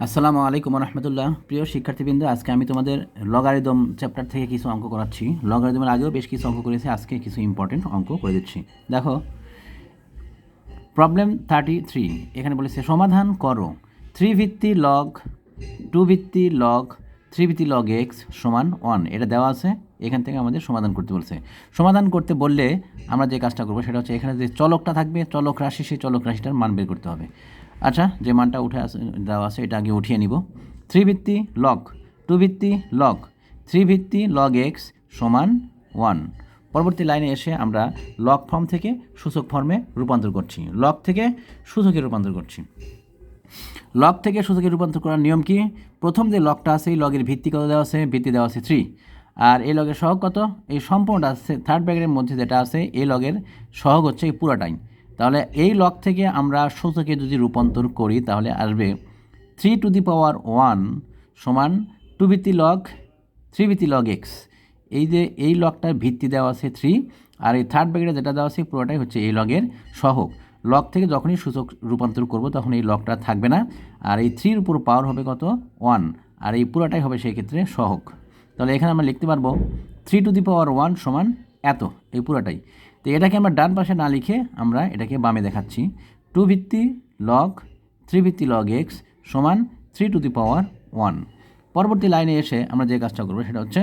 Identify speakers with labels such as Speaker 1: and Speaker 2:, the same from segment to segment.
Speaker 1: আসসালামু আলাইকুম রহমতুল্লাহ। প্রিয় শিক্ষার্থীবৃন্দ, আজকে আমি তোমাদের লগারিদম চ্যাপ্টার থেকে কিছু অঙ্ক করাচ্ছি। লগারিদমের আগেও বেশ কিছু অঙ্ক করেছি, আজকে কিছু ইম্পর্টেন্ট অঙ্ক করে দিচ্ছি। দেখো, প্রবলেম 33 এখানে বলেছে সমাধান করো 3 ভিত্তি লগ 2 ভিত্তি লগ 3 ভিত্তি লগ এক্স সমান 1। এটা দেওয়া আছে, এখান থেকে আমাদের সমাধান করতে বলছে। সমাধান করতে বললে আমরা যে কাজটা করবো সেটা হচ্ছে এখানে যে চলকটা থাকবে, চলক রাশি, সেই চলক রাশিটার মান বের করতে হবে। আচ্ছা, যে মানটা উঠে দেওয়া আছে এটা আগে উঠিয়ে নিব। 3 ভিত্তি লগ 2 ভিত্তি লগ 3 ভিত্তি লগ এক্স সমান 1। পরবর্তী লাইনে এসে আমরা লগ ফর্ম থেকে সূচক ফর্মে রূপান্তর করছি, লগ থেকে সূচকে রূপান্তর করছি। লগ থেকে সূচকে রূপান্তর করার নিয়ম কি? প্রথম যে লগটা আছে এই লগের ভিত্তি কত দেওয়া আছে? ভিত্তি দেওয়া আছে 3। আর এই লগের সহগ কত? এই সম্পূর্ণটা আছে থার্ড ব্র্যাকেটের মধ্যে যেটা আছে এই লগের সহগ হচ্ছে এই পুরাটাই। তাহলে এই লগ থেকে আমরা সূচকে যদি রূপান্তর করি তাহলে আসবে 3 টু দি পাওয়ার 1 সমান 2 ভিত্তি লগ 3 ভিত্তি লগ এক্স। এই যে এই লগটার ভিত্তি দেওয়া আছে 3, আর এই থার্ড ব্র্যাকেটে যেটা দেওয়া আছে পুরোটাই হচ্ছে এই লগের সহগ। লগ থেকে যখনই সূচক রূপান্তর করব তখন এই লগটা থাকবে না, আর এই 3-র উপর পাওয়ার হবে কত? 1, আর এই পুরোটাই হবে সেই ক্ষেত্রে সহগ। তাহলে এখানে আমরা লিখতে পারবো 3 টু দি পাওয়ার 1 সমান এত, এই পুরোটাই। তো এটাকে আমরা ডান পাশে না লিখে আমরা এটাকে বামে দেখাচ্ছি। 2 ভিত্তি লগ 3 ভিত্তি লগ এক্স সমান 3 টু দি পাওয়ার 1। পরবর্তী লাইনে এসে আমরা যে কাজটা করবো সেটা হচ্ছে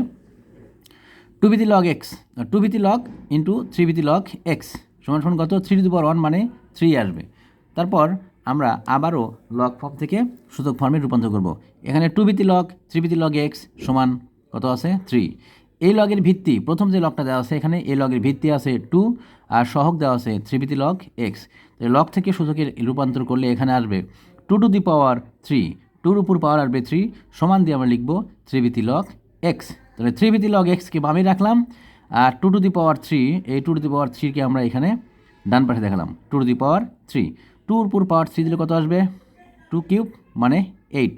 Speaker 1: 2 ভিত্তি লগ এক্স 2 ভিত্তি লগ ইন্টু 3 ভিত্তি লগ এক্স সমান সমান কত? 3 টু দি পাওয়ার 1 মানে 3 আসবে। তারপর আমরা আবারও লগ ফর্ম থেকে সূচক ফর্মে রূপান্তর করব। এখানে 2 ভিত্তি লগ 3 ভিত্তি লগ এক্স সমান কত আছে? 3। এই লগের ভিত্তি প্রথম যে লগটা দেওয়া আছে এখানে এই লগের ভিত্তি আছে 2, আর সহগ দেওয়া আছে 3 ভিত্তি লগ এক্স। তো লগ থেকে সূচকের রূপান্তর করলে এখানে আসবে 2 টু দি পাওয়ার 3, 2-র উপর পাওয়ার আসবে 3, সমান দিয়ে আমরা লিখব 3 ভিত্তি লগ এক্স। তাহলে 3 ভিত্তি লগ এক্সকে বামে রাখলাম, আর 2 টু দি পাওয়ার 3, এই 2 টু দি পাওয়ার 3কে আমরা এখানে ডান পাশে দেখালাম 2 টু দি পাওয়ার 3। 2-র উপর পাওয়ার 3 দিলে কত আসবে? 2 কিউব মানে 8।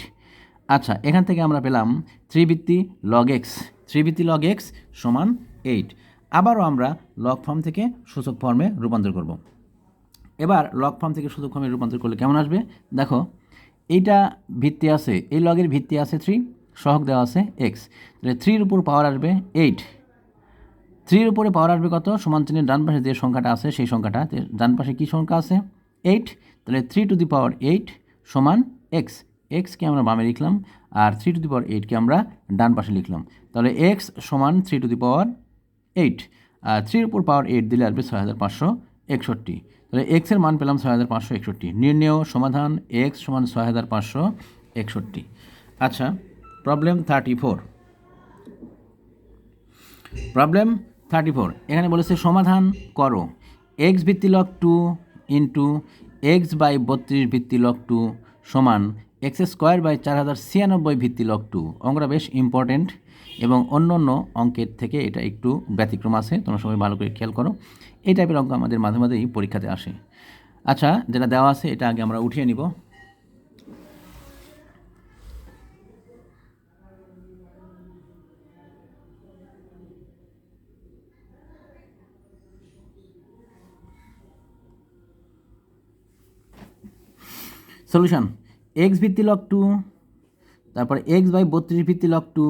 Speaker 1: আচ্ছা, এখান থেকে আমরা পেলাম 3 ভিত্তি লগ এক্স 3 ভিত্তি লগ এক্স সমান 8। আবারও আমরা লগ ফর্ম থেকে সূচক ফর্মে রূপান্তর করব। এবার লগ ফর্ম থেকে সূচক ফর্মে রূপান্তর করলে কেমন আসবে? দেখো, এইটা ভিত্তি আছে, এই লগের ভিত্তি আছে 3, সহগ দেওয়া আছে এক্স। তাহলে 3-র উপর পাওয়ার আসবে 8, 3-র উপরে পাওয়ার আসবে কত? সমান চিহ্নের ডান পাশে যে সংখ্যাটা আছে সেই সংখ্যাটা, ডান পাশে কী সংখ্যা আছে? 8। তাহলে 3 টু দি পাওয়ার 8 সমান এক্স। এক্সকে আমরা বামে লিখলাম, আর 3 টু দি পাওয়ার 8কে আমরা ডান পাশে লিখলাম। তাহলে এক্স সমান 3 টু দি পাওয়ার 8, আর 3-র উপর পাওয়ার 8 দিলে আসবে 6561। তাহলে এক্সের মান পেলাম 6561। নির্ণেয় সমাধান এক্স সমান 6561। আচ্ছা, প্রবলেম 34 এখানে বলেছে সমাধান করো এক্স ভিত্তি লগ 2 ইন্টু এক্স বাই 32 ভিত্তি লগ 2 সমান এক্স স্কোয়ার বাই 4096 ভিত্তি লগ 2। অঙ্কটা বেশ ইম্পর্টেন্ট এবং অন্য অন্য অঙ্কের থেকে এটা একটু ব্যতিক্রম আছে, তোমরা সবাই ভালো করে খেয়াল করো। এই টাইপের অঙ্ক আমাদের মাঝে মাঝেই পরীক্ষাতে আসে। আচ্ছা, যেটা দেওয়া আছে এটা আগে আমরা উঠিয়ে নিব। সলিউশন এক্স ভিত্তি লগ 2, তারপর এক্স বাই 32 ভিত্তি লগ 2,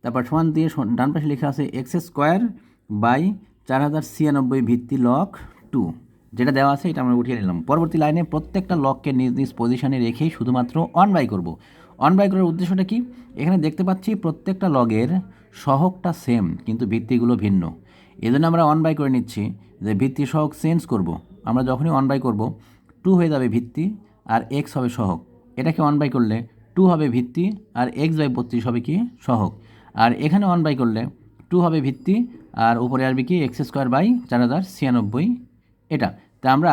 Speaker 1: তারপর সমান দিয়ে ডান পাশে লেখা আছে এক্স স্কোয়ার বাই 4096 ভিত্তি লগ 2। যেটা দেওয়া আছে এটা আমরা উঠিয়ে নিলাম। পরবর্তী লাইনে প্রত্যেকটা লগকে নিজ নিজ পজিশনে রেখেই শুধুমাত্র অন বাই করব। অন বাই করার উদ্দেশ্যটা কি? এখানে দেখতে পাচ্ছি প্রত্যেকটা লগের সহগটা সেম কিন্তু ভিত্তিগুলো ভিন্ন। এই জন্য আমরা অন বাই করে নিচ্ছি যে ভিত্তি সহগ চেঞ্জ করব। আমরা যখনই অন বাই করব 2 হয়ে যাবে ভিত্তি আর এক্স হবে সহগ। এটাকে অন বাই করলে 2 হবে ভিত্তি আর এক্স বাই 32 হবে কি? সহগ। আর এখানে অন বাই করলে 2 হবে ভিত্তি আর উপরে আসবে কি? এক্স স্কোয়ার বাই 4096 এটা। তা আমরা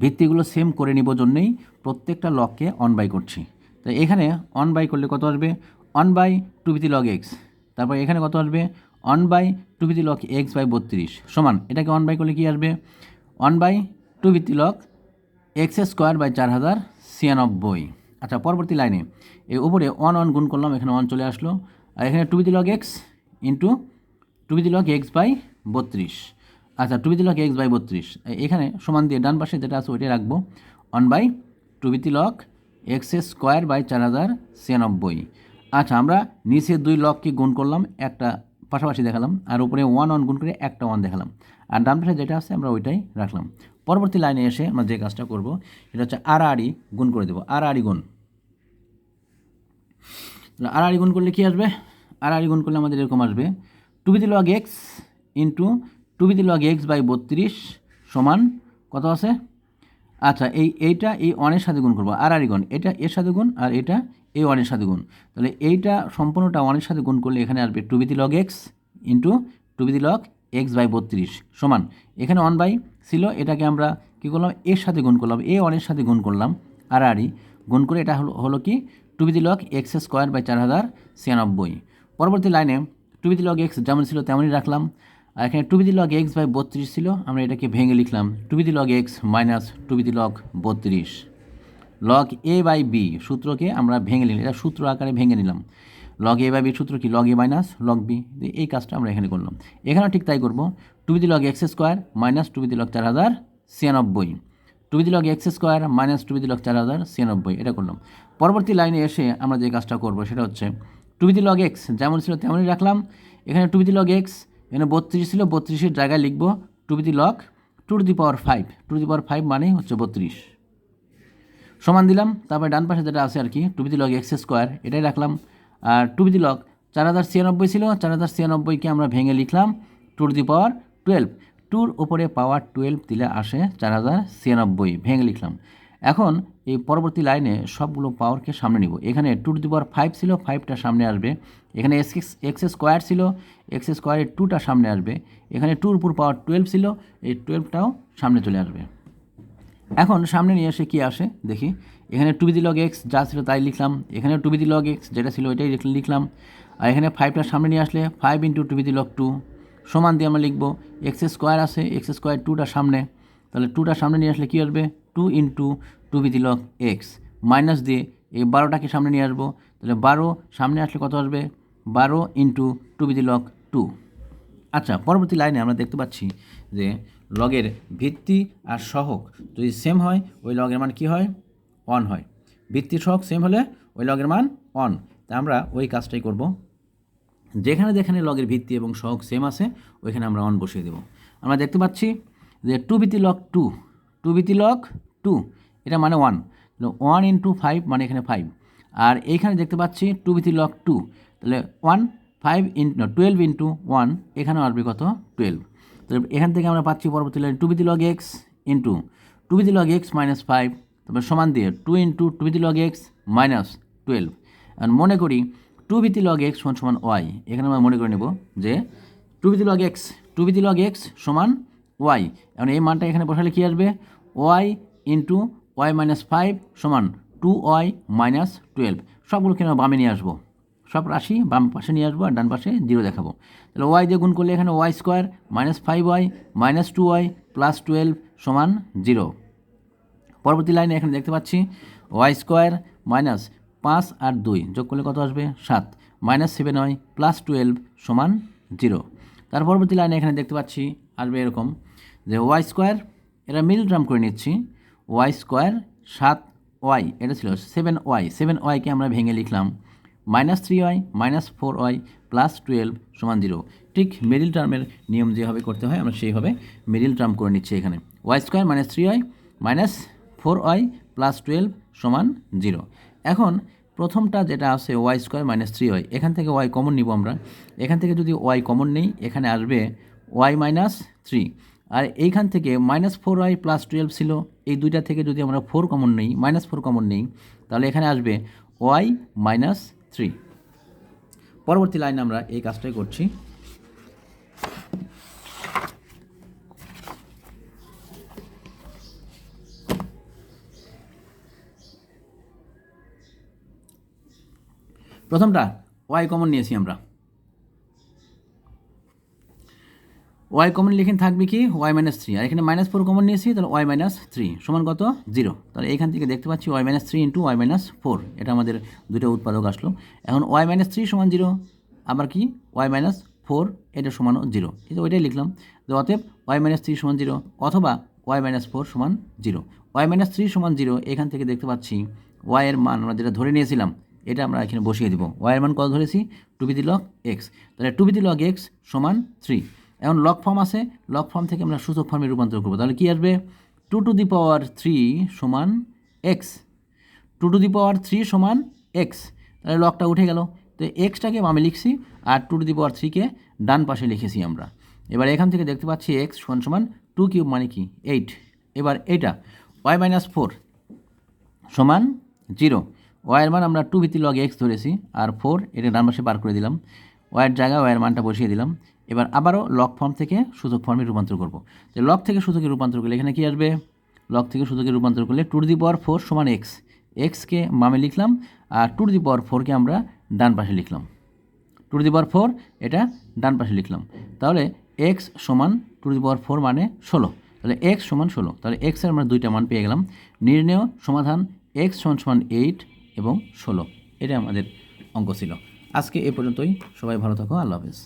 Speaker 1: ভিত্তিগুলো সেম করে নিব জন্যই প্রত্যেকটা লগকে অন বাই করছি। তো এখানে অন বাই করলে কত আসবে? অন বাই 2 ভিত্তি লগ এক্স, তারপর এখানে কত আসবে? অন বাই 2 ভিত্তি লগ এক্স বাই 32 সমান এটাকে অন বাই করলে কি আসবে? অন বাই 2 ভিত্তি লগ এক্স স্কোয়ার বাই 4096। আচ্ছা, পরবর্তী লাইনে এই উপরে অন গুণ করলাম, এখানে অন চলে আসলো, আর এখানে 2 ভিত্তি লগ এক্স ইন্টু 2 ভিত্তি লগ এক্স বাই 32। আচ্ছা, 2 ভিত্তি লগ এক্স বাই 32 এখানে সমান দিয়ে ডান পাশে যেটা আছে ওইটাই রাখবো, 1 বাই 2 ভিত্তি লগ এক্স স্কোয়ার বাই 4096। আচ্ছা, আমরা নিচে 2 লগকে গুণ করলাম, একটা পাশাপাশি দেখালাম, আর উপরে 1 গুণ করে একটা 1 দেখালাম, আর ডান পাশে যেটা আছে আমরা ওইটাই রাখলাম। পরবর্তী লাইনে এসে আমরা যে কাজটা করব সেটা হচ্ছে আড়াআড়ি গুণ করে দেবো। আড়াআড়ি গুণ, আড়াআড়ি গুণ করলে কী আসবে? আড়াআড়ি গুণ করলে আমাদের এরকম আসবে, 2 to the log X into 2 to the log x by 32 সমান কত আছে? আচ্ছা, এইটা এই 1-এর সাথে গুণ করবো, আড়াআড়ি গুণ, এটা এর সাথে গুণ আর এটা এই 1-এর সাথে গুণ, তাহলে এইটা সম্পূর্ণটা 1-এর সাথে গুণ করলে এখানে আসবে 2 to the log X into 2 to the log x by 32 সমান, এখানে 1 বাই ছিল, এটাকে আমরা কী করলাম, এর সাথে গুণ করলাম, এই 1-এর সাথে গুণ করলাম, আড়াআড়ি গুণ করে এটা হলো কি 2 to the log x square by 4096। পরবর্তী লাইনে 2 টু দি লগ এক্স যেমন ছিল তেমনই রাখলাম, আর এখানে 2 to the log x by 32 ছিল, আমরা এটাকে ভেঙে লিখলাম 2 to the log x minus 2 to the log 32 log a by b সূত্রকে আমরা ভেঙে নিলাম, এটা সূত্র আকারে ভেঙে নিলাম। লগ এ বাই বি সূত্র কি? লগ এ মাইনাস লগ বি। এই কাজটা আমরা এখানে করলাম, এখানেও ঠিক তাই করবো, 2 to the log x square minus 2 to the log 4096, 2 to the log x square minus 2 to the log 4096, এটা করলাম। পরবর্তী লাইনে এসে আমরা যে কাজটা করবো সেটা হচ্ছে 2 টু দি লগ এক্স যেমন ছিল তেমনই রাখলাম, এখানে 2 টু দি লগ এক্স, এখানে 32 ছিল, 32-এর জায়গায় লিখবো 2 to the log 2 to the power 5, 2 to the power 5 মানে হচ্ছে 32 সমান দিলাম। তারপরে ডান পাশে যেটা আছে আর কি 2 to the log x square এটাই রাখলাম, আর 2 টু দি লগ 4096 ছিল, 4096কে আমরা ভেঙে লিখলাম 2 টু দি পাওয়ার 12, 2-র উপরে পাওয়ার 12 দিলে আসে 4096, ভেঙে লিখলাম। এখন এই পরবর্তী লাইনে সবগুলো পাওয়ারকে সামনে নিব, এখানে 2 টু দি পাওয়ার 5 ছিল, 5টা সামনে আসবে, এখানে এক্স স্কোয়ার ছিল, এক্স স্কোয়ারের 2টা সামনে আসবে, এখানে 2-র উপর পাওয়ার 12 ছিল, এই 12টাও সামনে চলে আসবে। এখন সামনে নিয়ে এসে কী আসে দেখি, এখানে 2 টু দি লগ এক্স যা ছিল তাই লিখলাম, এখানে 2 টু দি লগ এক্স যেটা ছিল ওইটাই লিখলাম, আর এখানে 5টা সামনে নিয়ে আসলে 5 ইন্টু 2 টু দি লগ 2 সমান দিয়ে আমরা লিখবো এক্স স্কোয়ার আছে, এক্স স্কোয়ার 2টা সামনে, তাহলে 2টা সামনে নিয়ে আসলে কী আসবে 2 into 2 to the log x minus দিয়ে এই 12টাকে সামনে নিয়ে আসবো, তাহলে 12 সামনে আসলে কত আসবে 12 ইন্টু 2 টু দি লগ 2। আচ্ছা, পরবর্তী লাইনে আমরা দেখতে পাচ্ছি যে লগের ভিত্তি আর সহগ যদি সেম হয় ওই লগের মান কী হয় 1 হয়, ভিত্তি সহগ সেম হলে ওই লগের মান 1, তা আমরা ওই কাজটাই করব, যেখানে যেখানে লগের ভিত্তি এবং সহগ সেম আছে ওইখানে আমরা 1 বসিয়ে দেব। আমরা দেখতে পাচ্ছি যে 2 ভিত্তি লগ 2, 2 ভিত্তি লগ 2 এটা মানে 1, 1 ইন্টু 5 মানে এখানে 5, আর এইখানে দেখতে পাচ্ছি 2 ভিত্তি লগ 2, তাহলে 12 ইন্টু 1 এখানেও আসবে কত 12, তাহলে এখান থেকে আমরা পাচ্ছি পরবর্তী লাইন 2 ভিত্তি লগ এক্স ইন্টু 2 ভিত্তি লগ এক্স মাইনাস 5, তারপর সমান দিয়ে 2 ইন্টু 2 ভিত্তি লগ এক্স মাইনাস 12, আর মনে করি 2 ভিত্তি লগ এক্স সমান ওয়াই, এখানে আমরা মনে করে নেব যে 2 ভিত্তি লগ এক্স সমান ওয়াই, এখন এই মানটা এখানে বসালে কী আসবে ওয়াই ইন্টু ওয়াই মাইনাস 5 সমান 2y মাইনাস 12, সবগুলোকে আমরা বামে নিয়ে আসবো, সব রাশি বাম পাশে নিয়ে আসবো আর ডান পাশে 0 দেখাবো, তাহলে ওয়াই দিয়ে গুণ করলে এখানে y square minus 5y minus 2y plus 12 সমান 0। পরবর্তী লাইনে এখানে দেখতে পাচ্ছি ওয়াই স্কোয়ার মাইনাস 5 আর 2 যোগ করলে কত আসবে 7 মাইনাস 7y প্লাস 12 সমান 0। তার পরবর্তী লাইনে এখানে দেখতে পাচ্ছি আসবে এরকম যে ওয়াই স্কোয়ার, এটা মিডল টার্ম করে নিচ্ছি, ওয়াই স্কোয়ার 7y এটা ছিল 7y, 7yকে আমরা ভেঙে লিখলাম minus 3y minus 4y plus 12 সমান 0। ঠিক মিডল টার্মের নিয়ম যেভাবে করতে হয় আমরা সেইভাবে মিডল টার্ম করে নিচ্ছি, এখানে y square minus 3y minus 4y plus 12 সমান 0। এখন প্রথমটা যেটা আছে ওয়াই স্কোয়ার মাইনাস 3y, এখান থেকে ওয়াই কমন নিব আমরা, এখান থেকে যদি ওয়াই কমন নেই এখানে আসবে ওয়াই মাইনাস 3, আর এইখান থেকে মাইনাস 4y প্লাস 12 ছিল, এই দুইটা থেকে যদি আমরা 4 কমন নেই মাইনাস 4 কমন নেই তাহলে এখানে আসবে ওয়াই মাইনাস 3। পরবর্তী লাইনে আমরা এই কাজটাই করছি, প্রথমটা ওয়াই কমন নিয়েছি আমরা, ওয়াই কমন লিখে থাকবে কি ওয়াই মাইনাস 3, আর এখানে মাইনাস 4 কমন নিয়েছি তাহলে ওয়াই মাইনাস 3 সমান কত 0, তাহলে এখান থেকে দেখতে পাচ্ছি y minus 3 into y minus 4, এটা আমাদের দুটো উৎপাদক আসলো। এখন ওয়াই মাইনাস 3 সমান 0, আবার কি ওয়াই মাইনাস 4 এটা সমানও 0, এই তো ওইটাই লিখলাম, তো অতএব ওয়াই মাইনাস 3 সমান 0 অথবা ওয়াই মাইনাস 4 সমান 0, ওয়াই মাইনাস 3 সমান 0 এখান থেকে দেখতে পাচ্ছি ওয়াই এর মান আমরা যেটা ধরে নিয়েছিলাম এটা আমরা এখানে বসিয়ে দিব। ওয়াই এর মান কত ধরেছি? 2 log x। তাহলে 2 log x সমান 3। এখন লগ ফর্ম আছে, লগ ফর্ম থেকে আমরা সূচক ফর্মে রূপান্তর করবো। তাহলে কি আসবে? 2 সমান x। 2 সমান x। তাহলে লগটা উঠে গেল। তো এক্সটাকে আমি লিখছি আর 2 ডান পাশে লিখেছি আমরা। এবার এখান থেকে দেখতে পাচ্ছি x সমান 2³ মানে কি 8। এবার এটা y - 4 সমান 0। ওয়াইয়ের মান আমরা 2 log x ধরেছি আর 4 এটা ডান পাশে বার করে দিলাম। ওয়াইয়ের জায়গায় ওয়াইয়ের মানটা বসিয়ে দিলাম। এবার আবারও লগ ফর্ম থেকে সূচক ফর্মে রূপান্তর করব। তো লগ থেকে সূচকে রূপান্তর করলে এখানে কি আসবে? লগ থেকে সূচকে রূপান্তর করলে 2 সমান x। এক্সকে বামে লিখলাম আর 2 আমরা ডান পাশে লিখলাম। 2 এটা ডান পাশে লিখলাম। তাহলে x সমান 2 মানে 16। তাহলে x সমান 16। তাহলে x এর আমরা দুইটা মান পেয়ে গেলাম। নির্ণেয় সমাধান x সমান 8 এবং 16। এটা আমাদের অঙ্ক ছিল। আজকে এ পর্যন্তই। সবাই ভালো থাকো। আল্লাহ হাফেজ।